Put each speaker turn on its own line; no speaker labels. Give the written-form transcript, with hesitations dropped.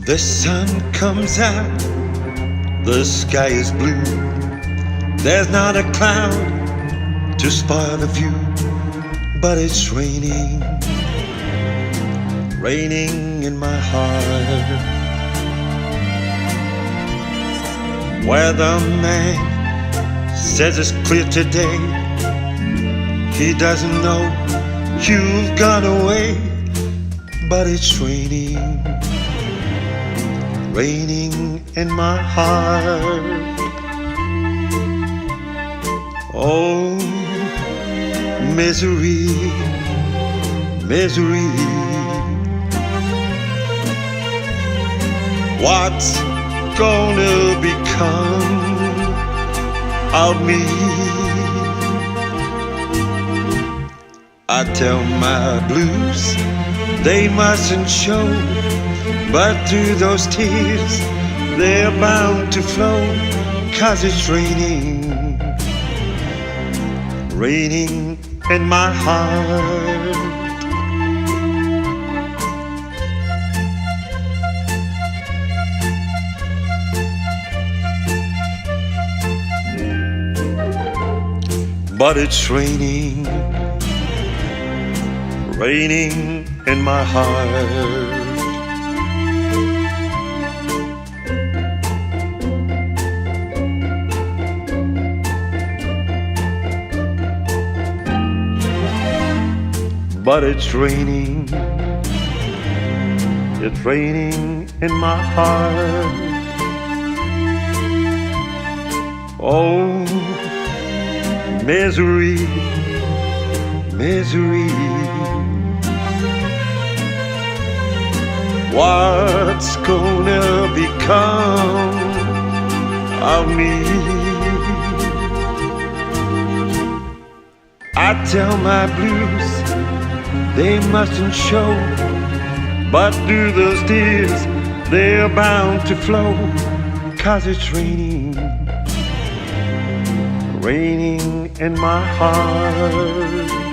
The sun comes out, the sky is blue. There's not a cloud to spoil the view, but it's raining, raining in my heart. Weatherman says it's clear today. He doesn't know you've gone away, but it's raining, raining in my heart. Oh, misery, misery. What's gonna become of me? I tell my blues they mustn't show, but through those tears they're bound to flow, 'cause it's raining, raining in my heart. But it's raining, raining in my heart. But it's raining in my heart. Oh, misery, misery. What's gonna become of me? I tell my blues they mustn't show, but through those tears they're bound to flow, 'cause it's raining, raining in my heart.